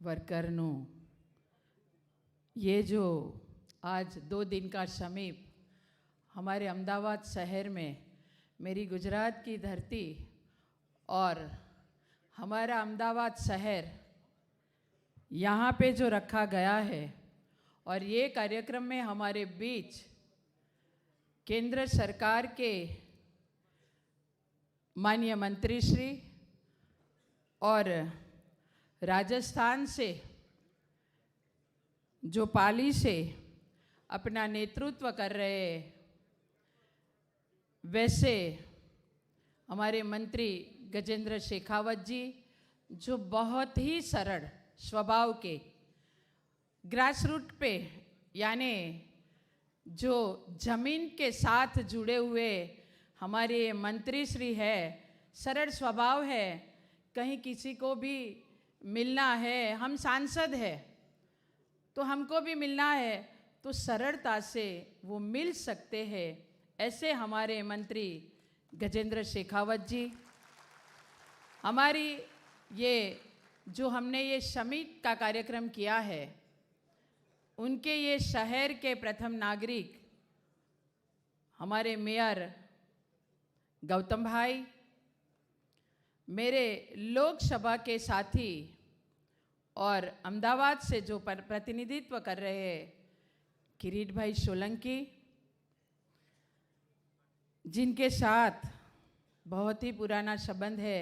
વર્કરનું ये जो आज 2 दिन का समीप हमारे अहमदाबाद शहर में मेरी गुजरात की धरती और हमारा अहमदाबाद शहर यहाँ पे जो रखा गया है और ये कार्यक्रम में हमारे बीच केंद्र सरकार के माननीय मंत्री श्री और राजस्थान से जो पाली से अपना नेतृत्व कर रहे वैसे हमारे मंत्री गजेंद्र शेखावत जी जो बहुत ही सरल स्वभाव के ग्रास रूट पे यानी जो जमीन के साथ जुड़े हुए हमारे मंत्री श्री है, सरल स्वभाव है, कहीं किसी को भी मिलना है, हम सांसद है तो हमको भी मिलना है तो सरलता से वो मिल सकते हैं, ऐसे हमारे मंत्री गजेंद्र शेखावत जी। हमारी ये जो हमने ये समिट का कार्यक्रम किया है उनके ये शहर के प्रथम नागरिक हमारे मेयर गौतम भाई, मेरे लोकसभा के साथी और अहमदाबाद से जो प्रतिनिधित्व कर रहे हैं किरीट भाई सोलंकी, जिनके साथ बहुत ही पुराना संबंध है,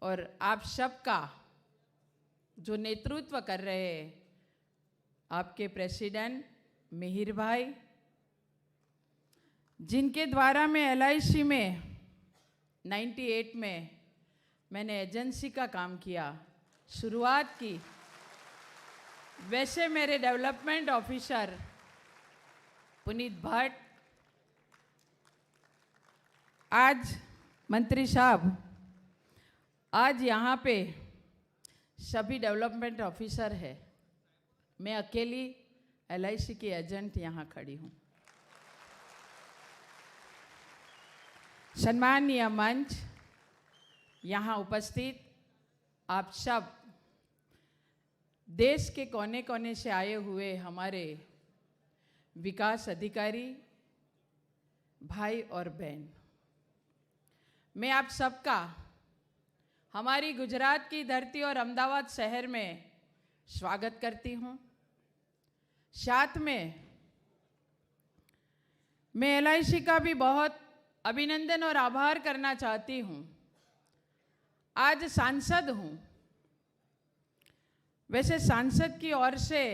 और आप सबका जो नेतृत्व कर रहे हैं आपके प्रेसिडेंट मिहिर भाई, जिनके द्वारा मैं LIC में 98 में मैंने एजेंसी का काम किया, शुरुआत की। वैसे मेरे डेवलपमेंट ऑफिसर पुनीत भट्ट, आज मंत्री साहब, आज यहाँ पे सभी डेवलपमेंट ऑफिसर है, मैं अकेली LIC की एजेंट यहाँ खड़ी हूँ। सम्मानीय मंच, यहाँ उपस्थित आप सब देश के कोने कोने से आए हुए हमारे विकास अधिकारी भाई और बहन, मैं आप सबका हमारी गुजरात की धरती और अहमदाबाद शहर में स्वागत करती हूँ। साथ में मैं LIC का भी बहुत अभिनंदन और आभार करना चाहती हूँ। आज सांसद हूँ, वैसे सांसद की ओर से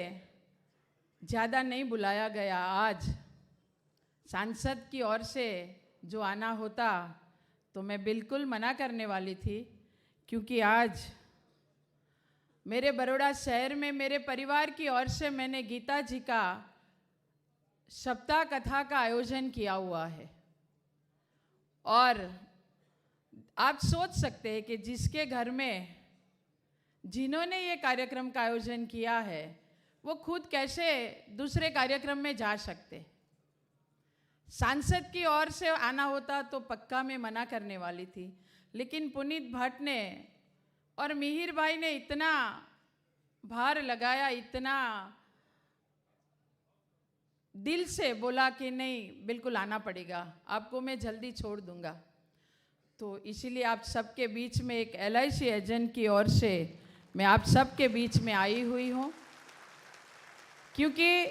ज़्यादा नहीं बुलाया गया। आज सांसद की ओर से जो आना होता तो मैं बिल्कुल मना करने वाली थी, क्योंकि आज मेरे बड़ौदा शहर में मेरे परिवार की ओर से मैंने गीता जी का सप्ताह कथा का आयोजन किया हुआ है। और आप सोच सकते हैं कि जिसके घर में जिन्होंने ये कार्यक्रम का आयोजन किया है वो खुद कैसे दूसरे कार्यक्रम में जा सकते। सांसद की ओर से आना होता तो पक्का मैं मना करने वाली थी, लेकिन पुनीत भट्ट ने और मिहिर भाई ने इतना भार लगाया, इतना दिल से बोला कि नहीं बिल्कुल आना पड़ेगा, आपको मैं जल्दी छोड़ दूंगा। तो इसीलिए आप सबके बीच में एक LIC एजेंट की ओर से मैं आप सबके बीच में आई हुई हूँ, क्योंकि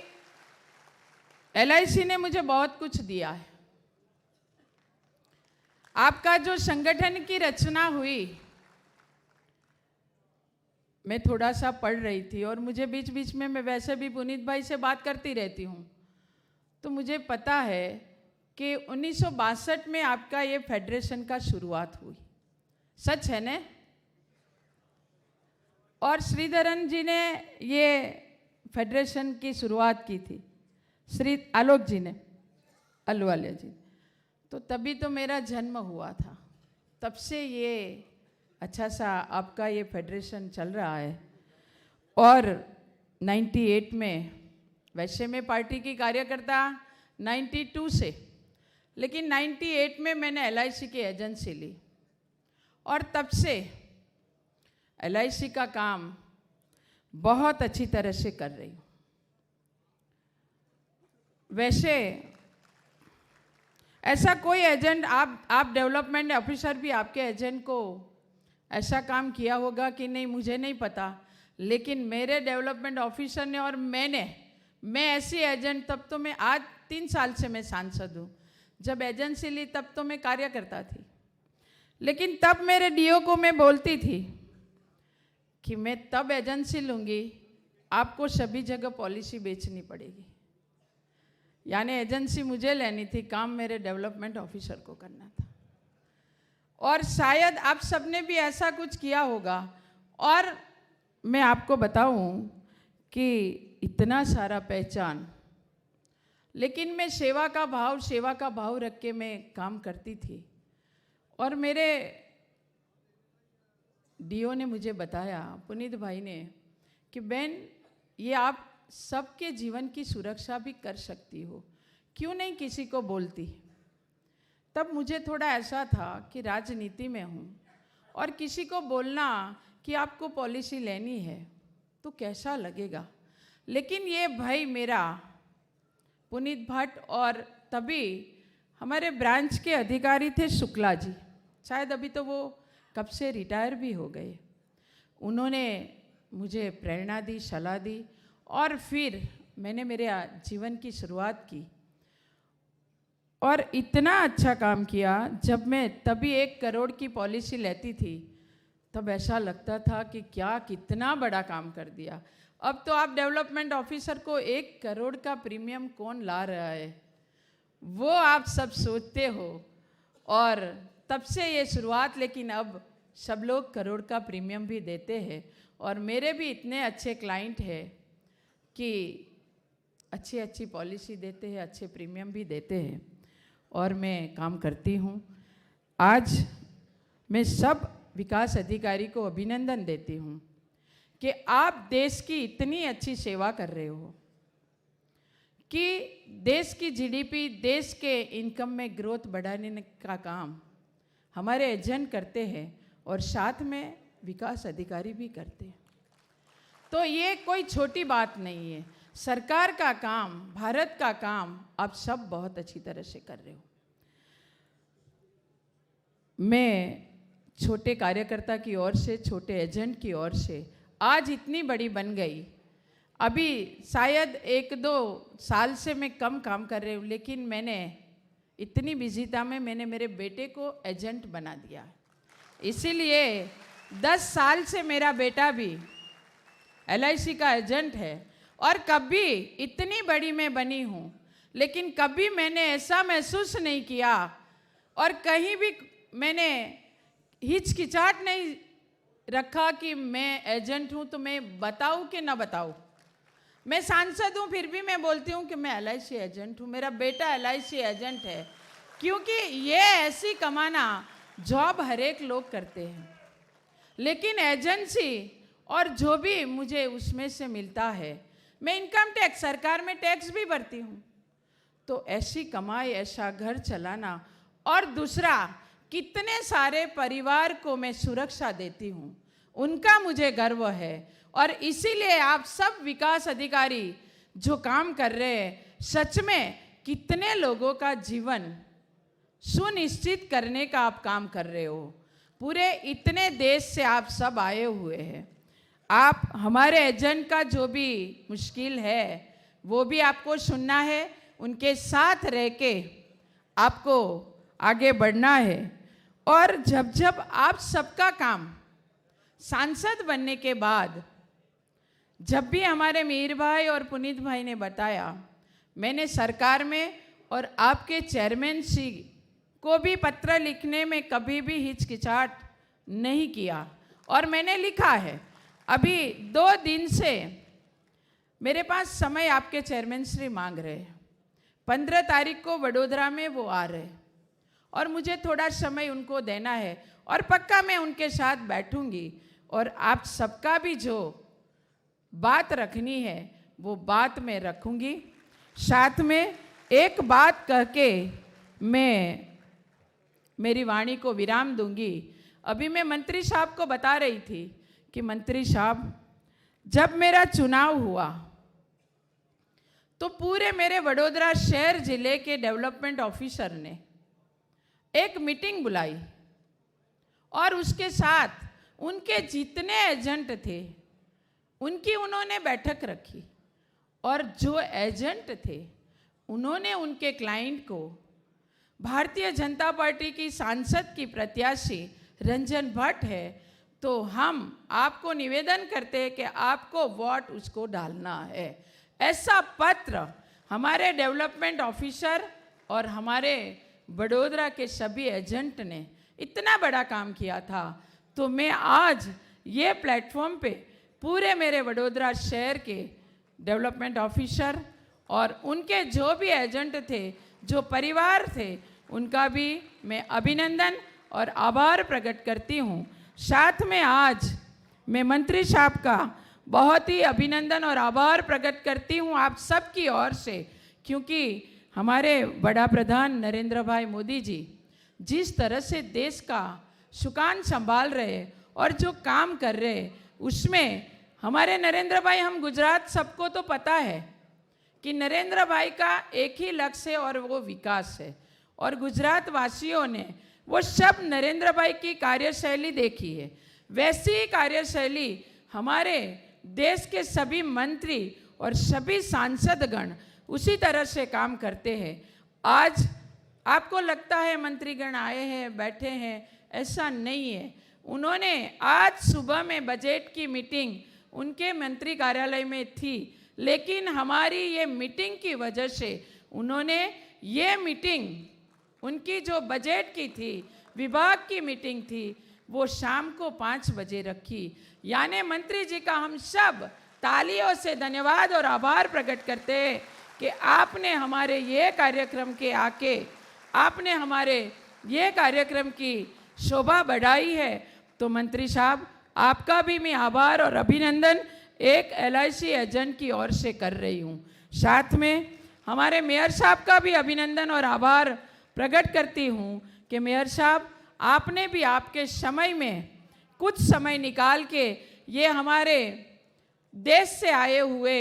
LIC ने मुझे बहुत कुछ दिया है। आपका जो संगठन की रचना हुई, मैं थोड़ा सा पढ़ रही थी और मुझे बीच बीच में मैं वैसे भी पुनीत भाई से बात करती रहती हूँ, तो मुझे पता है कि 1962 में आपका ये फेडरेशन का शुरुआत हुई। सच है न? और श्रीधरन जी ने ये फेडरेशन की शुरुआत की थी, श्री आलोक जी ने, अहलुवालिया जी। तो तभी तो मेरा जन्म हुआ था, तब से ये अच्छा सा आपका ये फेडरेशन चल रहा है। और 98 में, वैसे मैं पार्टी की कार्यकर्ता 92 से, लेकिन 98 में मैंने LIC की एजेंसी ली और तब से LIC का काम बहुत अच्छी तरह से कर रही हूँ। वैसे ऐसा कोई एजेंट, आप डेवलपमेंट ऑफिसर भी आपके एजेंट को ऐसा काम किया होगा कि नहीं मुझे नहीं पता, लेकिन मेरे डेवलपमेंट ऑफिसर ने और मैं ऐसी एजेंट, तब तो मैं आज 3 साल से मैं सांसद हूँ, जब एजेंसी ली तब तो मैं कार्यकर्ता थी, लेकिन तब मेरे डीओ को मैं बोलती थी कि मैं तब एजेंसी लूँगी, आपको सभी जगह पॉलिसी बेचनी पड़ेगी। यानी एजेंसी मुझे लेनी थी, काम मेरे डेवलपमेंट ऑफिसर को करना था। और शायद आप सबने भी ऐसा कुछ किया होगा। और मैं आपको बताऊं कि इतना सारा पहचान, लेकिन मैं सेवा का भाव रख के मैं काम करती थी। और मेरे डीओ ने मुझे बताया, पुनीत भाई ने, कि बहन ये आप सबके जीवन की सुरक्षा भी कर सकती हो, क्यों नहीं किसी को बोलती। तब मुझे थोड़ा ऐसा था कि राजनीति में हूँ और किसी को बोलना कि आपको पॉलिसी लेनी है तो कैसा लगेगा। लेकिन ये भाई मेरा पुनीत भट्ट, और तभी हमारे ब्रांच के अधिकारी थे शुक्ला जी, शायद अभी तो वो कब से रिटायर भी हो गए। उन्होंने मुझे प्रेरणा दी, सलाह दी, और फिर मैंने मेरे जीवन की शुरुआत की और इतना अच्छा काम किया। जब मैं तभी 1 करोड़ की पॉलिसी लेती थी तब ऐसा लगता था कि क्या कितना बड़ा काम कर दिया। अब तो आप डेवलपमेंट ऑफिसर को 1 करोड़ का प्रीमियम कौन ला रहा है, वो आप सब सोचते हो। और तब से ये शुरुआत, लेकिन अब सब लोग करोड़ का प्रीमियम भी देते हैं। और मेरे भी इतने अच्छे क्लाइंट हैं कि अच्छी पॉलिसी देते हैं, अच्छे प्रीमियम भी देते हैं, और मैं काम करती हूँ। आज मैं सब विकास अधिकारी को अभिनंदन देती हूँ कि आप देश की इतनी अच्छी सेवा कर रहे हो कि देश की जीडीपी, देश के इनकम में ग्रोथ बढ़ाने का काम हमारे एजेंट करते हैं और साथ में विकास अधिकारी भी करते हैं। तो ये कोई छोटी बात नहीं है। सरकार का काम, भारत का काम आप सब बहुत अच्छी तरह से कर रहे हो। मैं छोटे कार्यकर्ता की ओर से, छोटे एजेंट की ओर से आज इतनी बड़ी बन गई। अभी शायद 1-2 साल से मैं कम काम कर रही हूँ, लेकिन मैंने इतनी बिजीता में मैंने मेरे बेटे को एजेंट बना दिया। इसीलिए 10 साल से मेरा बेटा भी LIC का एजेंट है। और कभी इतनी बड़ी मैं बनी हूँ, लेकिन कभी मैंने ऐसा महसूस नहीं किया और कहीं भी मैंने हिचकिचाहट नहीं रखा कि मैं एजेंट हूँ तो मैं बताऊँ कि ना बताऊँ। मैं सांसद हूँ फिर भी मैं बोलती हूँ कि मैं LIC एजेंट हूँ, मेरा बेटा LIC एजेंट है, क्योंकि ये ऐसी कमाना जॉब हर एक लोग करते हैं, लेकिन एजेंसी और जो भी मुझे उसमें से मिलता है, मैं इनकम टैक्स, सरकार में टैक्स भी भरती हूँ। तो ऐसी कमाई, ऐसा घर चलाना, और दूसरा कितने सारे परिवार को मैं सुरक्षा देती हूँ, उनका मुझे गर्व है। और इसीलिए आप सब विकास अधिकारी जो काम कर रहे हैं, सच में कितने लोगों का जीवन सुनिश्चित करने का आप काम कर रहे हो। पूरे इतने देश से आप सब आए हुए हैं। आप हमारे एजेंट का जो भी मुश्किल है वो भी आपको सुनना है, उनके साथ रह के आपको आगे बढ़ना है। और जब जब आप सबका काम सांसद बनने के बाद, जब भी हमारे मीर भाई और पुनीत भाई ने बताया, मैंने सरकार में और आपके चेयरमैन श्री को भी पत्र लिखने में कभी भी हिचकिचाहट नहीं किया। और मैंने लिखा है, अभी 2 दिन से मेरे पास समय आपके चेयरमैन श्री मांग रहे हैं। 15 तारीख को वडोदरा में वो आ रहे हैं और मुझे थोड़ा समय उनको देना है, और पक्का मैं उनके साथ बैठूंगी और आप सबका भी जो बात रखनी है वो बात मैं रखूंगी। साथ में एक बात कह के मैं मेरी वाणी को विराम दूंगी। अभी मैं मंत्री साहब को बता रही थी कि मंत्री साहब, जब मेरा चुनाव हुआ तो पूरे मेरे वडोदरा शहर जिले के डेवलपमेंट ऑफिसर ने एक मीटिंग बुलाई और उसके साथ उनके जितने एजेंट थे उनकी उन्होंने बैठक रखी और जो एजेंट थे उन्होंने उनके क्लाइंट को भारतीय जनता पार्टी की सांसद की प्रत्याशी रंजन भट्ट है तो हम आपको निवेदन करते हैं कि आपको वोट उसको डालना है, ऐसा पत्र हमारे डेवलपमेंट ऑफिसर और हमारे वडोदरा के सभी एजेंट ने इतना बड़ा काम किया था। तो मैं आज ये प्लेटफॉर्म पे पूरे मेरे वडोदरा शहर के डेवलपमेंट ऑफिसर और उनके जो भी एजेंट थे, जो परिवार थे, उनका भी मैं अभिनंदन और आभार प्रकट करती हूँ। साथ में आज मैं मंत्री साहब का बहुत ही अभिनंदन और आभार प्रकट करती हूँ आप सबकी ओर से, क्योंकि हमारे बड़ा प्रधान नरेंद्र भाई मोदी जी जिस तरह से देश का सुकान संभाल रहे और जो काम कर रहे उसमें हमारे नरेंद्र भाई, हम गुजरात सबको तो पता है कि नरेंद्र भाई का एक ही लक्ष्य है और वो विकास है, और गुजरात वासियों ने वो सब नरेंद्र भाई की कार्यशैली देखी है। वैसी ही कार्यशैली हमारे देश के सभी मंत्री और सभी सांसदगण उसी तरह से काम करते हैं। आज आपको लगता है मंत्रीगण आए हैं बैठे हैं, ऐसा नहीं है। उन्होंने आज सुबह में बजट की मीटिंग उनके मंत्री कार्यालय में थी, लेकिन हमारी ये मीटिंग की वजह से उन्होंने ये मीटिंग, उनकी जो बजट की थी, विभाग की मीटिंग थी, वो शाम को 5 बजे रखी। यानी मंत्री जी का हम सब तालियों से धन्यवाद और आभार प्रकट करते हैं कि आपने हमारे ये कार्यक्रम के आके आपने हमारे ये कार्यक्रम की शोभा बढ़ाई है। तो मंत्री साहब, आपका भी मैं आभार और अभिनंदन एक LIC एजेंट की ओर से कर रही हूँ। साथ में हमारे मेयर साहब का भी अभिनंदन और आभार प्रकट करती हूँ कि मेयर साहब, आपने भी आपके समय में कुछ समय निकाल के ये हमारे देश से आए हुए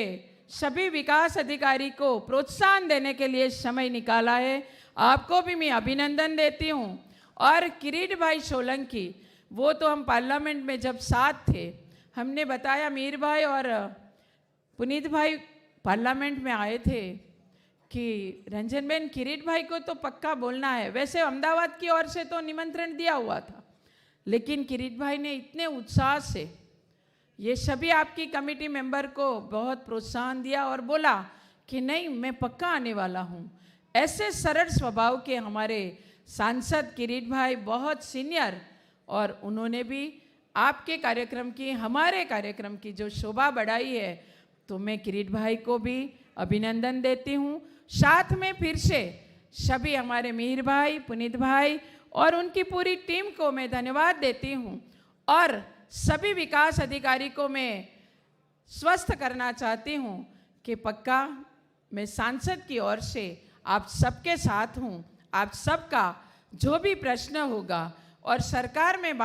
सभी विकास अधिकारी को प्रोत्साहन देने के लिए समय निकाला है। आपको भी मैं अभिनंदन देती हूँ। और किरीट भाई सोलंकी, वो तो हम पार्लियामेंट में जब साथ थे, हमने बताया मीर भाई और पुनीत भाई पार्लियामेंट में आए थे कि रंजन बेन, किरीट भाई को तो पक्का बोलना है। वैसे अहमदाबाद की ओर से तो निमंत्रण दिया हुआ था, लेकिन किरीट भाई ने इतने उत्साह से ये सभी आपकी कमेटी मेंबर को बहुत प्रोत्साहन दिया और बोला कि नहीं, मैं पक्का आने वाला हूँ। ऐसे सरल स्वभाव के हमारे सांसद किरीट भाई बहुत सीनियर, और उन्होंने भी आपके कार्यक्रम की, हमारे कार्यक्रम की जो शोभा बढ़ाई है, तो मैं किरीट भाई को भी अभिनंदन देती हूँ। साथ में फिर से सभी हमारे मीर भाई, पुनीत भाई और उनकी पूरी टीम को मैं धन्यवाद देती हूँ। और सभी विकास अधिकारी को मैं स्वस्थ करना चाहती हूँ कि पक्का मैं सांसद की ओर से आप सबके साथ हूँ। आप सबका जो भी प्रश्न होगा और सरकार में बात